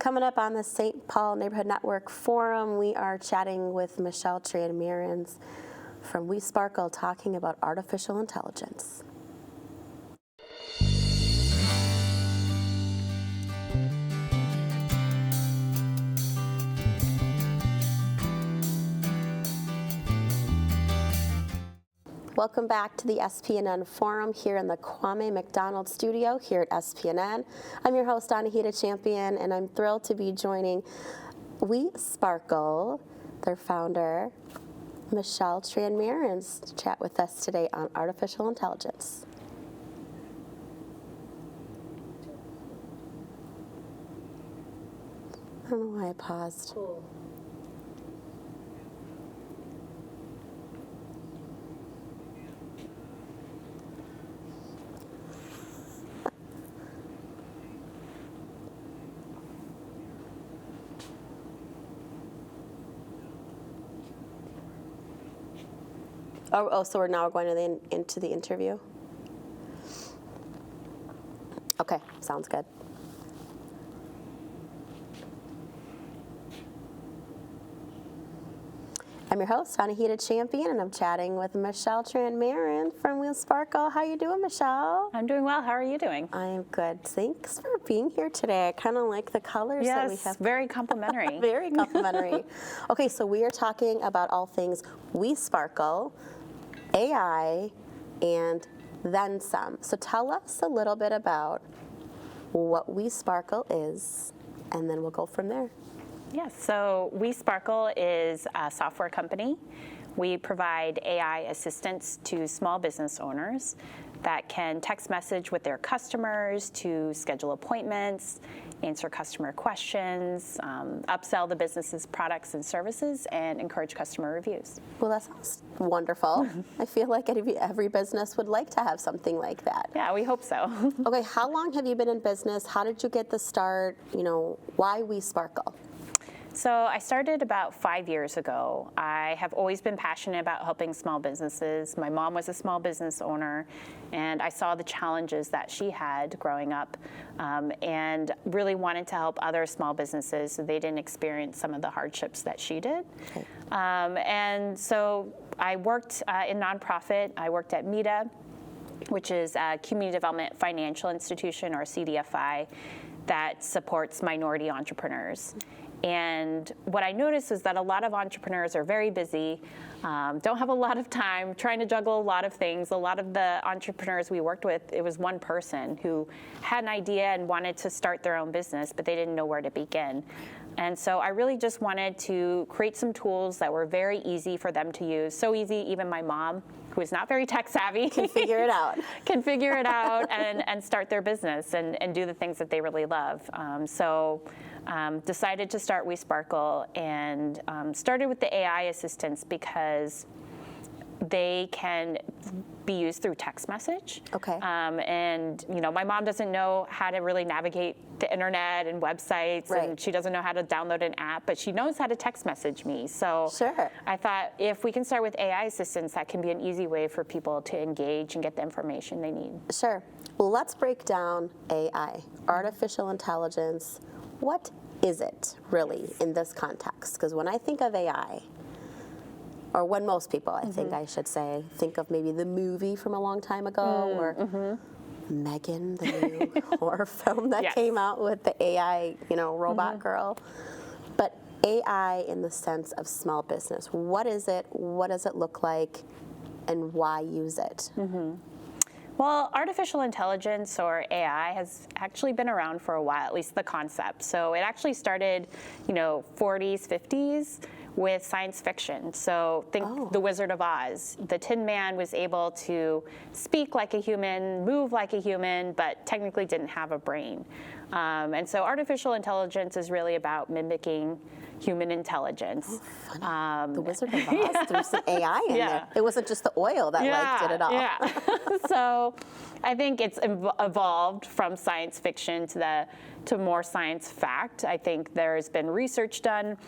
Coming up on the St. Paul Neighborhood Network Forum, we are chatting with Michelle Tran Maryns from We Sparkle, talking about artificial intelligence. Welcome back to the SPNN Forum here in the Kwame McDonald studio here at SPNN. I'm your host, Anahita Champion, and I'm thrilled to be joining We Sparkle, their founder, Michelle Tran Maryns, to chat with us today on artificial intelligence. I don't know why I paused. Cool. So we're now going into the interview? Okay, sounds good. I'm your host, Anahita Champion, and I'm chatting with Michelle Tran Maryns from We Sparkle. How you doing, Michelle? I'm doing well. How are you doing? I am good. Thanks for being here today. I kind of like the colors that we have. Yes, very complimentary. Very complimentary. Okay, so we are talking about all things We Sparkle, AI, and then some. So tell us a little bit about what We Sparkle is, and then we'll go from there. Yes, so We Sparkle is a software company. We provide AI assistance to small business owners that can text message with their customers to schedule appointments, answer customer questions, upsell the business's products and services, and encourage customer reviews. Well, that sounds wonderful. I feel like every business would like to have something like that. Yeah, we hope so. Okay, how long have you been in business? How did you get the start? Why We Sparkle? So I started about 5 years ago. I have always been passionate about helping small businesses. My mom was a small business owner, and I saw the challenges that she had growing up, and really wanted to help other small businesses so they didn't experience some of the hardships that she did. Okay. And so I worked in nonprofit. I worked at MEDA, which is a Community Development Financial Institution, or CDFI, that supports minority entrepreneurs. And what I noticed is that a lot of entrepreneurs are very busy, don't have a lot of time, trying to juggle a lot of things. A lot of the entrepreneurs we worked with, it was one person who had an idea and wanted to start their own business, but they didn't know where to begin. And so I really just wanted to create some tools that were very easy for them to use. So easy, even my mom, who is not very tech savvy, can figure it out. Can figure it out and start their business and do the things that they really love. Decided to start We Sparkle, and started with the AI assistants because they can be used through text message. Okay. And my mom doesn't know how to really navigate the internet and websites, right. And she doesn't know how to download an app, but she knows how to text message me. So sure. I thought if we can start with AI assistants, that can be an easy way for people to engage and get the information they need. Sure. Well, let's break down AI, artificial intelligence. What is it really in this context? Because when I think of AI, or when most people, I think I should say, think of maybe the movie from a long time ago, or Megan, the new horror film that came out with the AI, robot girl. But AI in the sense of small business, what is it? What does it look like? And why use it? Well, artificial intelligence, or AI, has actually been around for a while, at least the concept. So it actually started, 40s, 50s with science fiction. So think The Wizard of Oz. The Tin Man was able to speak like a human, move like a human, but technically didn't have a brain. And so artificial intelligence is really about mimicking human intelligence. The Wizard of Oz threw some AI in there. It wasn't just the oil that did it all. Yeah. So I think it's evolved from science fiction to more science fact. I think there's been research done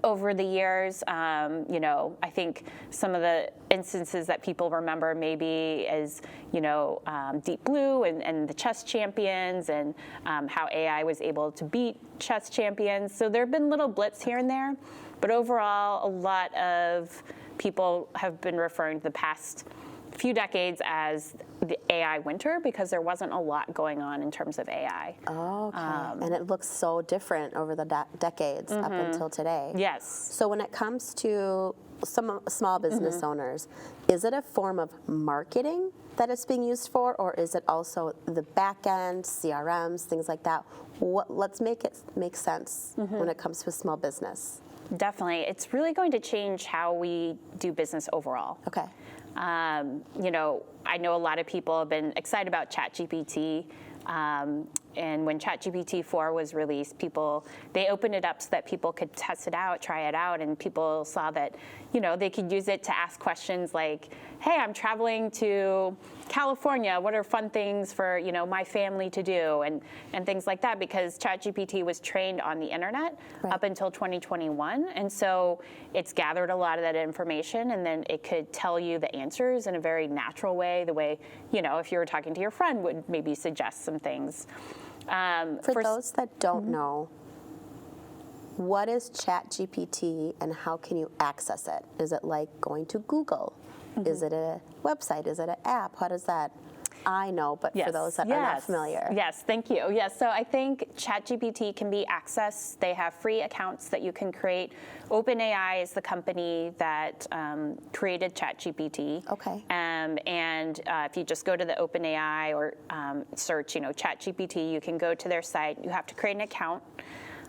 over the years. I think some of the instances that people remember maybe is, Deep Blue and the chess champions, and how AI was able to beat chess champions. So there have been little blips here and there, but overall, a lot of people have been referring to the past few decades as the AI winter, because there wasn't a lot going on in terms of AI. Oh, okay. And it looks so different over the decades up until today. Yes. So when it comes to some small business owners, is it a form of marketing that it's being used for, or is it also the back end, CRMs, things like that? Let's make it make sense when it comes to a small business. Definitely. It's really going to change how we do business overall. Okay. I know a lot of people have been excited about ChatGPT. And when ChatGPT 4 was released, they opened it up so that people could test it out, try it out, and people saw that, they could use it to ask questions like, hey, I'm traveling to California. What are fun things for, my family to do, and things like that, because ChatGPT was trained on the internet up until 2021. And so it's gathered a lot of that information, and then it could tell you the answers in a very natural way, the way, if you were talking to your friend, would maybe suggest some things. For those that don't know, what is ChatGPT and how can you access it? Is it like going to Google? Is it a website? Is it an app? How does that? I know, but for those that are not familiar. Yes, thank you. Yes, so I think ChatGPT can be accessed. They have free accounts that you can create. OpenAI is the company that created ChatGPT. Okay. And if you just go to the OpenAI or search, ChatGPT, you can go to their site. You have to create an account.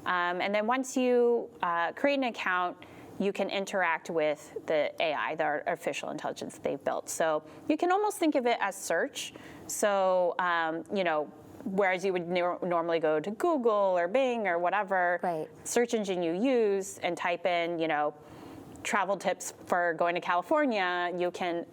And then once you create an account, you can interact with the AI, the artificial intelligence that they've built. So you can almost think of it as search. So, whereas you would normally go to Google or Bing or whatever search engine you use and type in, travel tips for going to California, you can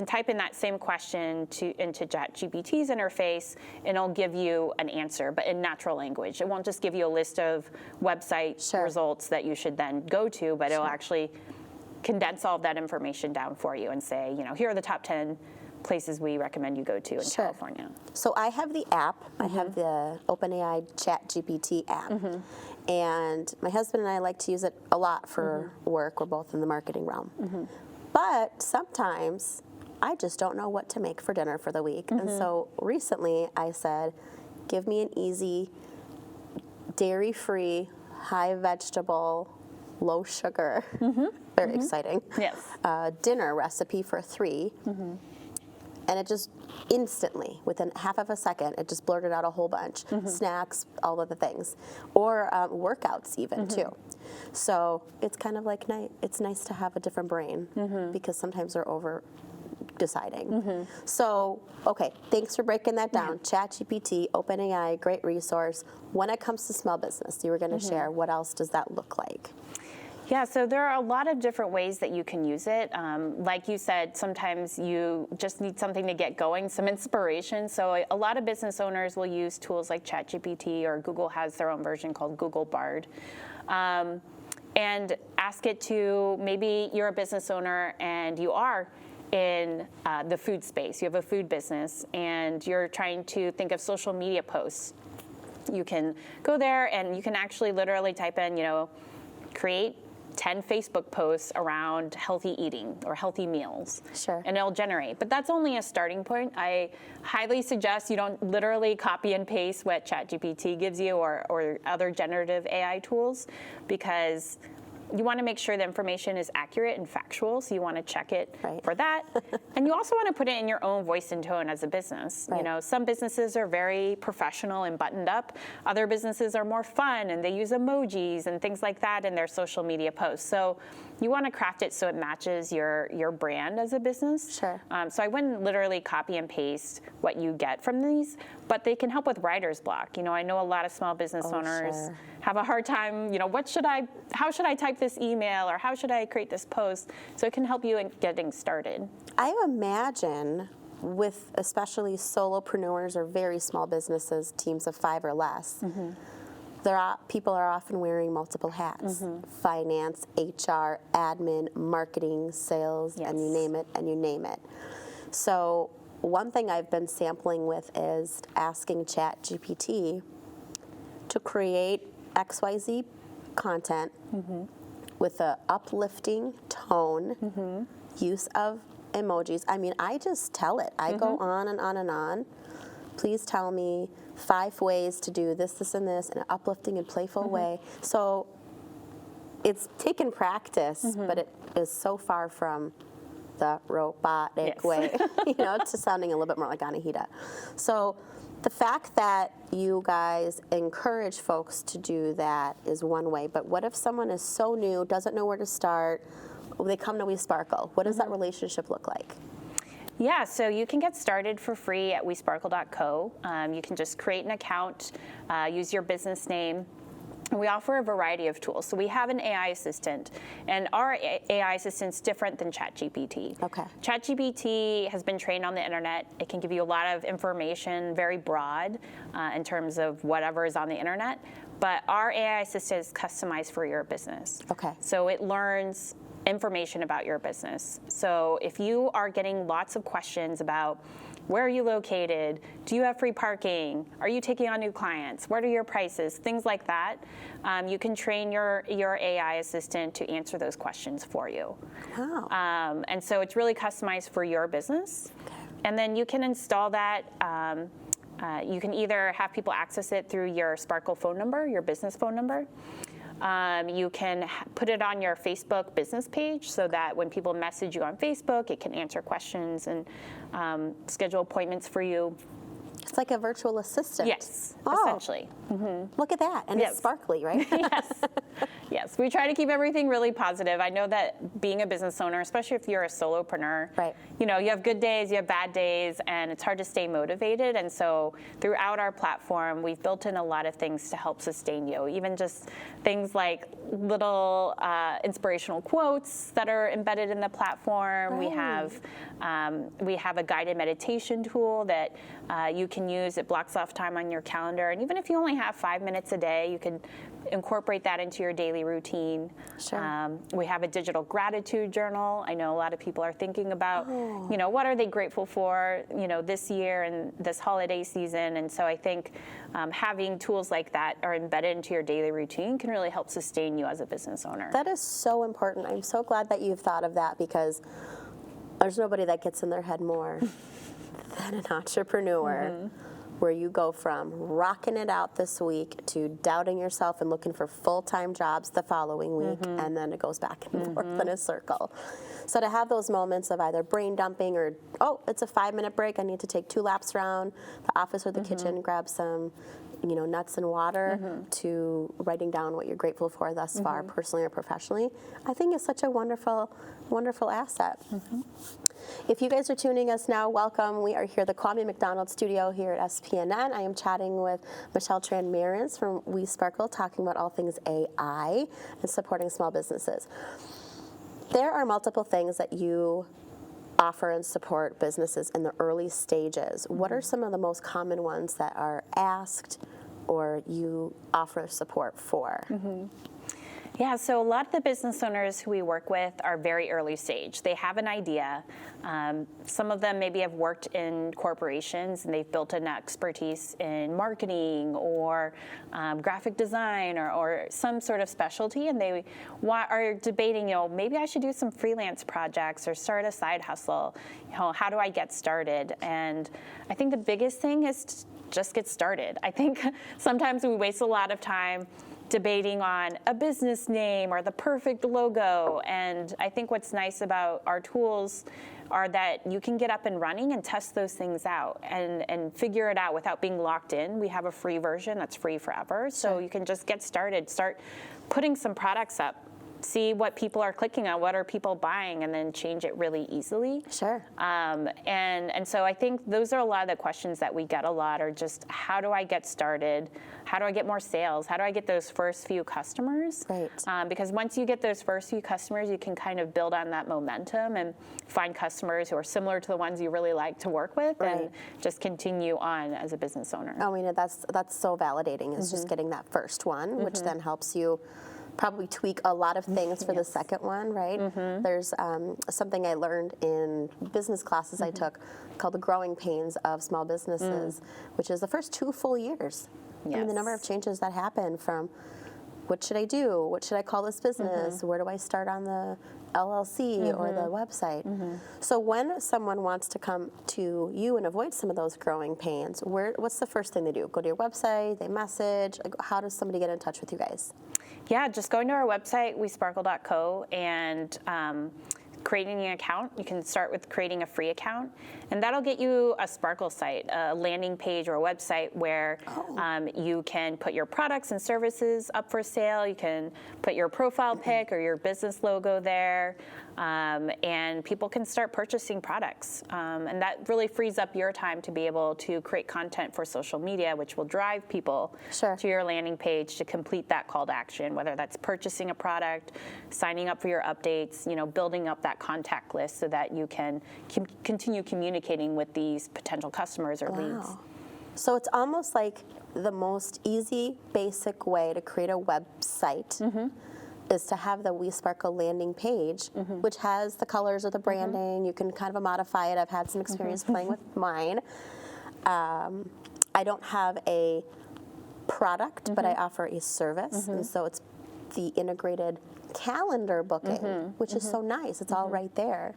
type in that same question into ChatGPT's interface, and it'll give you an answer, but in natural language. It won't just give you a list of website results that you should then go to, but it'll actually condense all of that information down for you and say, here are the top 10 places we recommend you go to in California. So I have the app. I have the OpenAI ChatGPT app. And my husband and I like to use it a lot for work. We're both in the marketing realm. But sometimes I just don't know what to make for dinner for the week. And so recently I said, give me an easy, dairy-free, high vegetable, low sugar, very exciting, dinner recipe for 3. And it just instantly, within half of a second, it just blurted out a whole bunch. Snacks, all of the things. Or workouts even, too. So it's kind of like, it's nice to have a different brain, because sometimes we're over deciding. So, okay, thanks for breaking that down. ChatGPT, OpenAI, great resource. When it comes to small business, you were going to share, what else does that look like? Yeah, so there are a lot of different ways that you can use it. Like you said, sometimes you just need something to get going, some inspiration. So a lot of business owners will use tools like ChatGPT, or Google has their own version called Google Bard. And ask it to, maybe you're a business owner and you are in the food space. You have a food business and you're trying to think of social media posts. You can go there and you can actually literally type in, create 10 Facebook posts around healthy eating or healthy meals. And it'll generate. But that's only a starting point. I highly suggest you don't literally copy and paste what ChatGPT gives you or other generative AI tools, because you want to make sure the information is accurate and factual, so you want to check it for that. And you also want to put it in your own voice and tone as a business. Some businesses are very professional and buttoned up. Other businesses are more fun, and they use emojis and things like that in their social media posts. So you want to craft it so it matches your brand as a business. So I wouldn't literally copy and paste what you get from these, but they can help with writer's block. I know a lot of small business owners have a hard time, how should I type this email, or how should I create this post? So it can help you in getting started. I imagine with especially solopreneurs or very small businesses, teams of 5 or less, people are often wearing multiple hats: finance, HR, admin, marketing, sales, and you name it, and you name it. So one thing I've been sampling with is asking ChatGPT to create XYZ content with a uplifting tone, use of emojis. I mean, I just tell it. I go on and on and on. Please tell me 5 ways to do this, this, and this in an uplifting and playful way. So it's taken practice, but it is so far from the robotic way, to sounding a little bit more like Anahita. So the fact that you guys encourage folks to do that is one way, but what if someone is so new, doesn't know where to start, they come to WeSparkle? What does that relationship look like? Yeah, so you can get started for free at WeSparkle.co. You can just create an account, use your business name. We offer a variety of tools. So we have an AI assistant, and our AI assistant's different than ChatGPT. Okay. ChatGPT has been trained on the internet. It can give you a lot of information, very broad, in terms of whatever is on the internet. But our AI assistant is customized for your business. Okay. So it learns information about your business. So if you are getting lots of questions about where are you located, do you have free parking, are you taking on new clients, what are your prices, things like that, you can train your AI assistant to answer those questions for you. Wow. And so it's really customized for your business. Okay. And then you can install that. You can either have people access it through your Sparkle phone number, your business phone number. You can put it on your Facebook business page so that when people message you on Facebook, it can answer questions and schedule appointments for you. It's like a virtual assistant. Yes, Oh. essentially. Look at that. And it's sparkly, right? Yes. Yes, we try to keep everything really positive. I know that being a business owner, especially if you're a solopreneur, Right. you have good days, you have bad days, and it's hard to stay motivated. And so throughout our platform, we've built in a lot of things to help sustain you, even just things like little inspirational quotes that are embedded in the platform. We have a guided meditation tool that you can use. It blocks off time on your calendar. And even if you only have 5 minutes a day, you can incorporate that into your daily routine. Sure. We have a digital gratitude journal. I know a lot of people are thinking about, what are they grateful for, this year and this holiday season. And so I think having tools like that are embedded into your daily routine can really help sustain you as a business owner. That is so important. I'm so glad that you've thought of that, because there's nobody that gets in their head more than an entrepreneur. Where you go from rocking it out this week to doubting yourself and looking for full-time jobs the following week, and then it goes back and forth in a circle. So to have those moments of either brain dumping or, it's a 5-minute break, I need to take 2 laps around the office or the kitchen, grab some nuts and water, to writing down what you're grateful for thus far, personally or professionally, I think is such a wonderful, wonderful asset. If you guys are tuning us now, welcome. We are here at the Kwame McDonald studio here at SPNN. I am chatting with Michelle Tran Maryns from WeSparkle, talking about all things AI and supporting small businesses. There are multiple things that you offer and support businesses in the early stages. What are some of the most common ones that are asked or you offer support for? Yeah, so a lot of the business owners who we work with are very early stage. They have an idea. Some of them maybe have worked in corporations and they've built an expertise in marketing or graphic design or some sort of specialty, and they are debating, maybe I should do some freelance projects or start a side hustle. How do I get started? And I think the biggest thing is to just get started. I think sometimes we waste a lot of time debating on a business name or the perfect logo. And I think what's nice about our tools are that you can get up and running and test those things out and figure it out without being locked in. We have a free version that's free forever. So you can just get started, start putting some products up see what people are clicking on, what are people buying, and then change it really easily. Sure. And so I think those are a lot of the questions that we get a lot, are just how do I get started? How do I get more sales? How do I get those first few customers? Right. Because once you get those first few customers, you can kind of build on that momentum and find customers who are similar to the ones you really like to work with, and just continue on as a business owner. I mean, that's so validating, is just getting that first one, which then helps you probably tweak a lot of things for the second one, right? There's something I learned in business classes I took called the growing pains of small businesses, which is the first 2 full years. I mean, the number of changes that happen from what should I do? What should I call this business? Where do I start on the LLC or the website? So when someone wants to come to you and avoid some of those growing pains, what's the first thing they do? Go to your website, they message? Like, how does somebody get in touch with you guys? Yeah, just going to our website, wesparkle.co, and creating an account. You can start with creating a free account, and that'll get you a Sparkle site, a landing page or a website where you can put your products and services up for sale. You can put your profile pic or your business logo there, and people can start purchasing products. And that really frees up your time to be able to create content for social media, which will drive people to your landing page to complete that call to action, whether that's purchasing a product, signing up for your updates, building up that contact list so that you can continue communicating with these potential customers or leads. So it's almost like the most easy, basic way to create a website is to have the We Sparkle landing page, which has the colors of the branding. You can kind of modify it. I've had some experience playing with mine. I don't have a product, but I offer a service, and so it's the integrated calendar booking, which is so nice. It's all right there.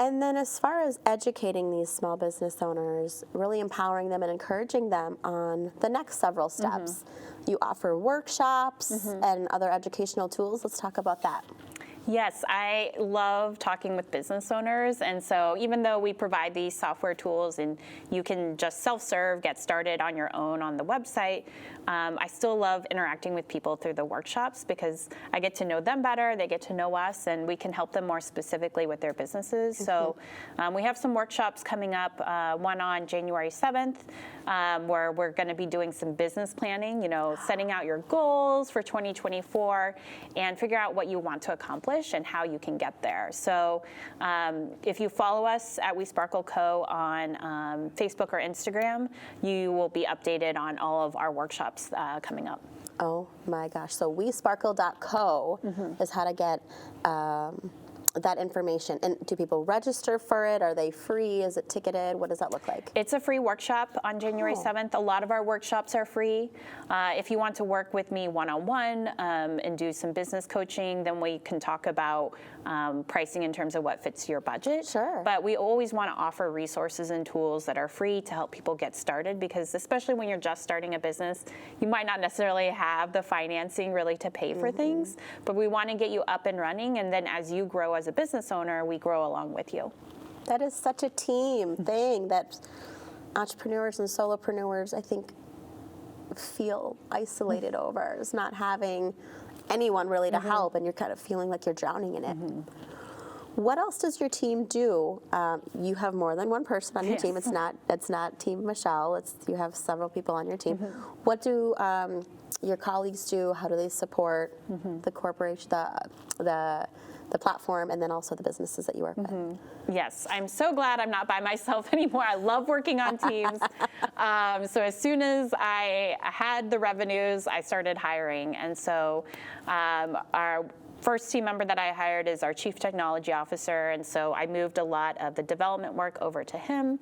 And then as far as educating these small business owners, really empowering them and encouraging them on the next several steps, you offer workshops and other educational tools. Let's talk about that. Yes, I love talking with business owners, and so even though we provide these software tools and you can just self-serve, get started on your own on the website, I still love interacting with people through the workshops because I get to know them better, they get to know us, and we can help them more specifically with their businesses. So we have some workshops coming up, one on January 7th, where we're going to be doing some business planning, setting out your goals for 2024 and figure out what you want to accomplish and how you can get there. So if you follow us at We Sparkle Co. on Facebook or Instagram, you will be updated on all of our workshops coming up. Oh my gosh. So wesparkle.co is how to get that information. And do people register for it? Are they free? Is it ticketed? What does that look like? It's a free workshop on January 7th. A lot of our workshops are free. If you want to work with me one-on-one and do some business coaching, then we can talk about pricing in terms of what fits your budget. Sure. But we always want to offer resources and tools that are free to help people get started, because especially when you're just starting a business, you might not necessarily have the financing really to pay for things, but we want to get you up and running, and then as you grow as a business owner, we grow along with you. That is such a team thing that entrepreneurs and solopreneurs, I think, feel isolated over, is not having anyone really to help, and you're kind of feeling like you're drowning in it. What else does your team do? You have more than one person on your team. It's not Team Michelle. You have several people on your team. What do your colleagues do? How do they support the corporation, the platform, and then also the businesses that you work with? Yes, I'm so glad I'm not by myself anymore. I love working on teams. So as soon as I had the revenues, I started hiring. And so our first team member that I hired is our Chief Technology Officer. And so I moved a lot of the development work over to him.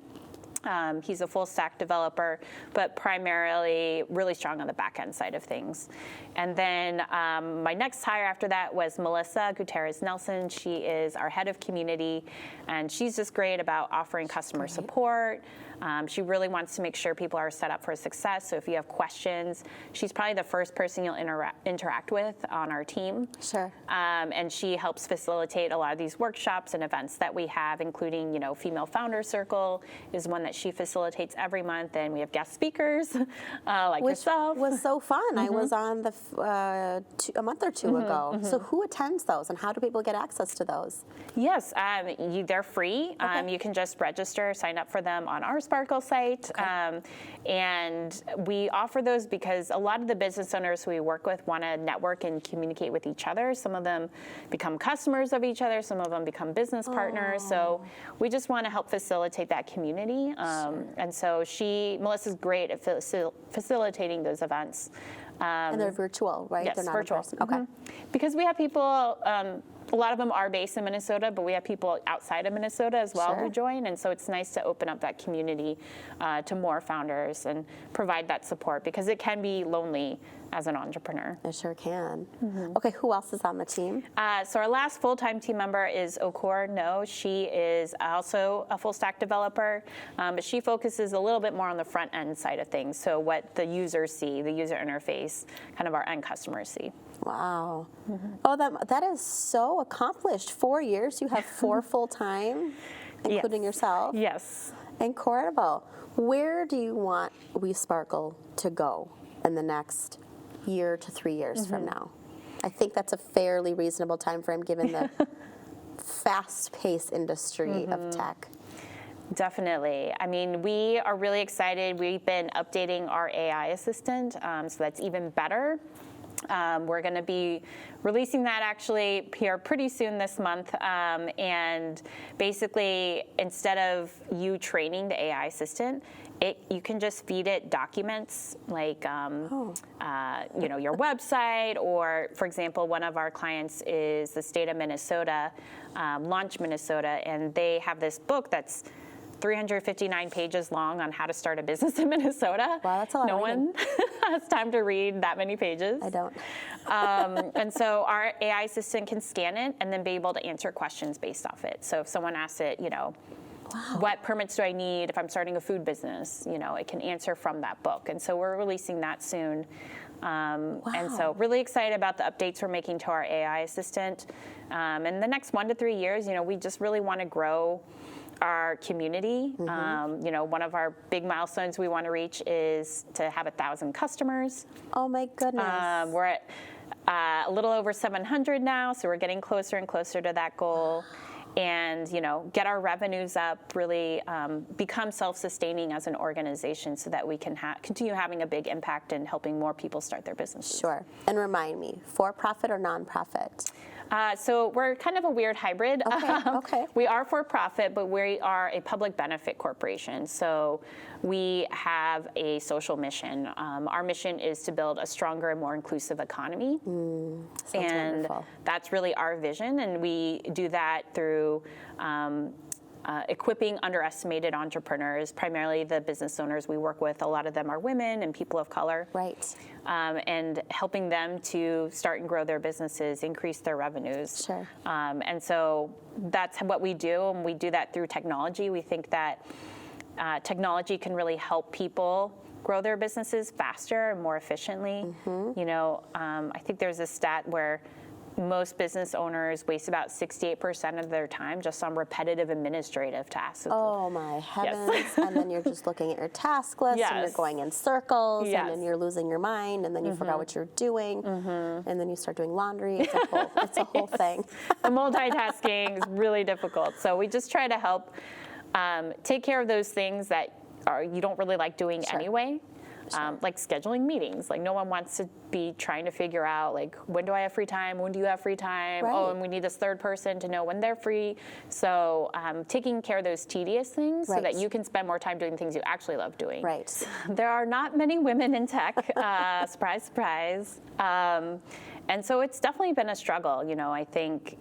He's a full stack developer, but primarily really strong on the back end side of things. And then my next hire after that was Melissa Gutierrez Nelson. She is our head of community, and she's just great about offering customer support, She really wants to make sure people are set up for success. So if you have questions, she's probably the first person you'll interact with on our team. Sure. And she helps facilitate a lot of these workshops and events that we have, including, Female Founder Circle is one that she facilitates every month, and we have guest speakers like yourself. Which was so fun. I was on a month or two ago. So who attends those, and how do people get access to those? Yes, they're free. Okay. You can just register, sign up for them on our Sparkle site. Okay. And we offer those because a lot of the business owners who we work with want to network and communicate with each other. Some of them become customers of each other. Some of them become business partners. So we just want to help facilitate that community. And so Melissa's great at facilitating those events. And they're virtual, right? Yes, they're not virtual. in person. Okay. Because we have people, a lot of them are based in Minnesota, but we have people outside of Minnesota as well who join. And so it's nice to open up that community to more founders and provide that support, because it can be lonely as an entrepreneur. It sure can. Okay, who else is on the team? So our last full-time team member is Okor No. She is also a full-stack developer, but she focuses a little bit more on the front-end side of things. So what the users see, the user interface, kind of our end customers see. Wow. Oh, that is so accomplished. 4 years, you have 4 full-time, including yourself? Yes. Incredible. Where do you want We Sparkle to go in the next year to 3 years from now? I think that's a fairly reasonable time frame given the fast-paced industry of tech. Definitely. I mean, we are really excited. We've been updating our AI assistant, so that's even better. We're going to be releasing that actually here pretty soon this month. And basically, instead of you training the AI assistant, you can just feed it documents like, your website, or, for example, one of our clients is the state of Minnesota, Launch Minnesota, and they have this book that's 359 pages long on how to start a business in Minnesota. Wow, that's a lot. No one has time to read that many pages. I don't. And so our AI assistant can scan it and then be able to answer questions based off it. So if someone asks it, what permits do I need if I'm starting a food business, it can answer from that book. And so we're releasing that soon. And so really excited about the updates we're making to our AI assistant. In the next 1 to 3 years, we just really want to grow our community. One of our big milestones we want to reach is to have 1,000 customers. Oh my goodness. We're at a little over 700 now, so we're getting closer and closer to that goal. And get our revenues up, really become self-sustaining as an organization, so that we can continue having a big impact in helping more people start their businesses. Sure. And remind me, for-profit or nonprofit? So we're kind of a weird hybrid. Okay. We are for-profit, but we are a public benefit corporation. So we have a social mission. Our mission is to build a stronger and more inclusive economy. Sounds and wonderful. That's really our vision. And we do that through equipping underestimated entrepreneurs, primarily the business owners we work with. A lot of them are women and people of color. Right. And helping them to start and grow their businesses, increase their revenues. Sure. And so that's what we do, and we do that through technology. We think that technology can really help people grow their businesses faster and more efficiently. I think there's a stat where most business owners waste about 68% of their time just on repetitive administrative tasks. Oh my heavens. And then you're just looking at your task list and you're going in circles and then you're losing your mind and then you forgot what you're doing and then you start doing laundry. It's a whole thing. The multitasking is really difficult. So we just try to help take care of those things that you don't really like doing anyway. Like scheduling meetings. Like, no one wants to be trying to figure out, like, when do I have free time? When do you have free time? Right. Oh, and we need this third person to know when they're free. So taking care of those tedious things so that you can spend more time doing things you actually love doing. Right. There are not many women in tech. Surprise, surprise. And so it's definitely been a struggle. I think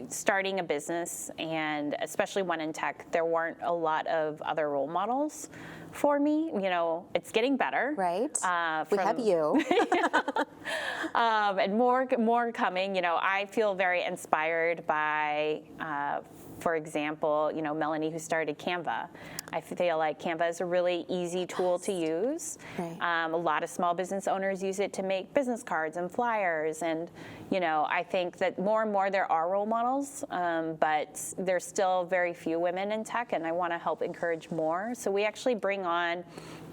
starting a business, and especially one in tech, there weren't a lot of other role models for me. It's getting better. Right. We have you. And more coming. I feel very inspired by For example, Melanie, who started Canva. I feel like Canva is a really easy tool to use. Right. A lot of small business owners use it to make business cards and flyers. And, I think that more and more there are role models, but there's still very few women in tech, and I want to help encourage more. So we actually bring on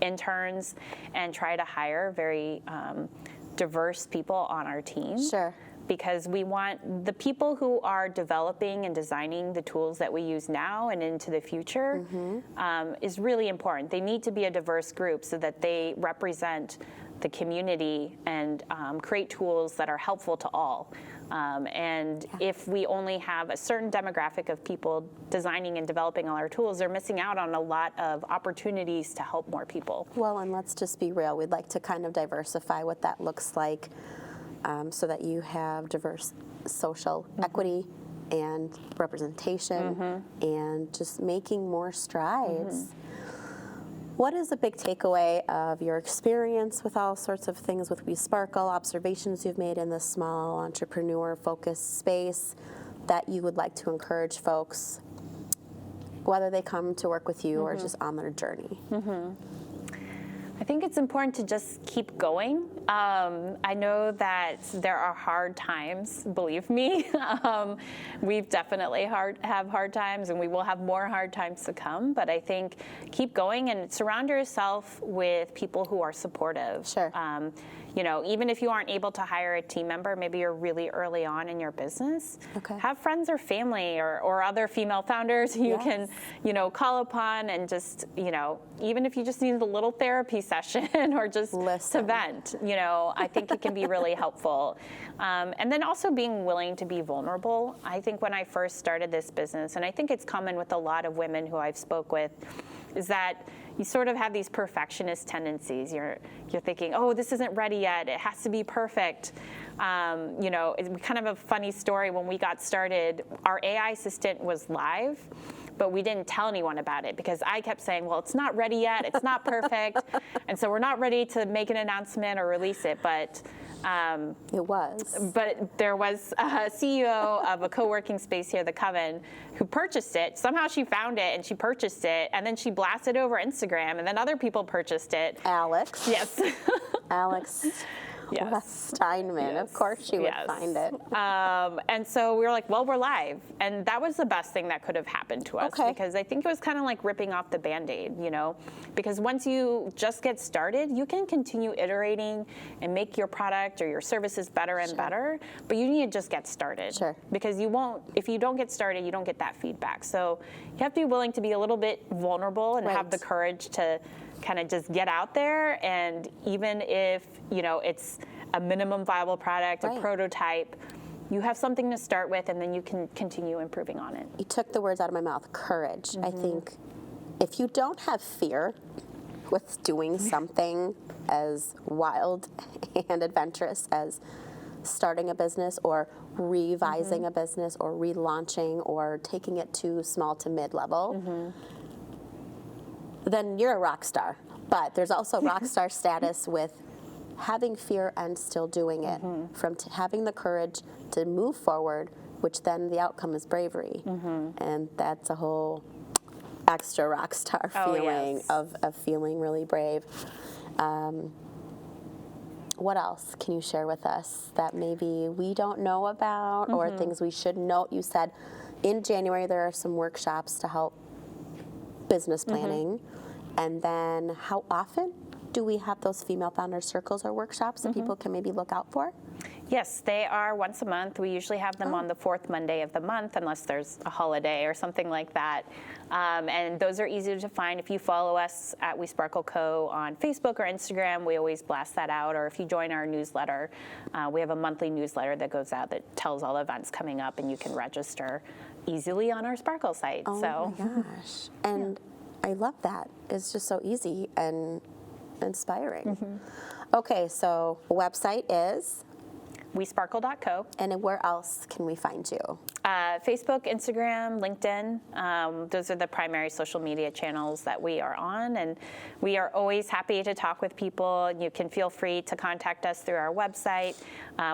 interns and try to hire very diverse people on our team. Sure. Because we want the people who are developing and designing the tools that we use now and into the future is really important. They need to be a diverse group so that they represent the community and create tools that are helpful to all. If we only have a certain demographic of people designing and developing all our tools, they're missing out on a lot of opportunities to help more people. Well, and let's just be real. We'd like to kind of diversify what that looks like. So that you have diverse social equity and representation and just making more strides. What is a big takeaway of your experience with all sorts of things with WeSparkle, observations you've made in this small entrepreneur-focused space that you would like to encourage folks, whether they come to work with you or just on their journey? I think it's important to just keep going. I know that there are hard times, believe me. We've definitely have hard times, and we will have more hard times to come. But I think keep going and surround yourself with people who are supportive. Sure. Even if you aren't able to hire a team member, maybe you're really early on in your business. Okay. Have friends or family or other female founders you can, call upon and just, even if you just need a little therapy session or just to vent, I think it can be really helpful. And then also being willing to be vulnerable. I think when I first started this business, and I think it's common with a lot of women who I've spoke with, is that you sort of have these perfectionist tendencies. You're thinking, oh, this isn't ready yet. It has to be perfect. It's kind of a funny story. When we got started, our AI assistant was live, but we didn't tell anyone about it because I kept saying, well, it's not ready yet. It's not perfect. And so we're not ready to make an announcement or release it. But it was. But there was a CEO of a co-working space here, the Coven, who purchased it. Somehow she found it and she purchased it, and then she blasted over Instagram, and then other people purchased it. Alex. Yes. Alex. Yes. Steinman. Yes. Of course she would find it. And so we were like, well, we're live. And that was the best thing that could have happened to us because I think it was kind of like ripping off the Band-Aid, because once you just get started, you can continue iterating and make your product or your services better and better, but you need to just get started. Sure. Because if you don't get started, you don't get that feedback. So you have to be willing to be a little bit vulnerable and have the courage to kind of just get out there, and even if it's a minimum viable product, a prototype, you have something to start with, and then you can continue improving on it. You took the words out of my mouth. Courage. I think if you don't have fear with doing something as wild and adventurous as starting a business or revising a business or relaunching or taking it to small to mid-level, then you're a rock star. But there's also rock star status with having fear and still doing it, from having the courage to move forward, which then the outcome is bravery. And that's a whole extra rock star feeling of feeling really brave. What else can you share with us that maybe we don't know about or things we should know? You said in January there are some workshops to help business planning. And then how often do we have those female founder circles or workshops that people can maybe look out for? Yes, they are once a month. We usually have them on the fourth Monday of the month, unless there's a holiday or something like that. And those are easy to find. If you follow us at WeSparkle Co. on Facebook or Instagram, we always blast that out. Or if you join our newsletter, we have a monthly newsletter that goes out that tells all events coming up, and you can register easily on our Sparkle site. Oh my gosh. And I love that. It's just so easy and inspiring. Okay, so website is? WeSparkle.co. And where else can we find you? Facebook, Instagram, LinkedIn. Those are the primary social media channels that we are on, and we are always happy to talk with people. You can feel free to contact us through our website.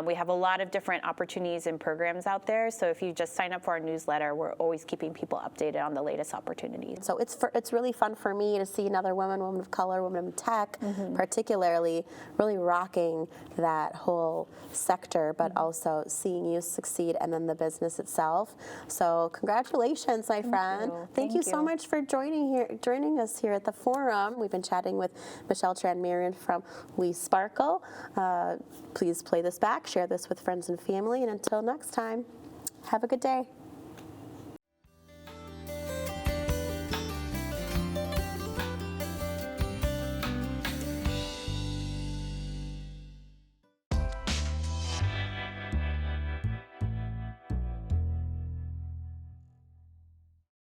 We have a lot of different opportunities and programs out there, so if you just sign up for our newsletter, we're always keeping people updated on the latest opportunities. So it's really fun for me to see another woman of color, woman in tech, particularly really rocking that whole sector, but also seeing you succeed and then the business itself. So congratulations, my friend. Thank you so much for joining us here at the forum. We've been chatting with Michelle Tran Maryns from We Sparkle. Please play this back, share this with friends and family, and until next time, have a good day.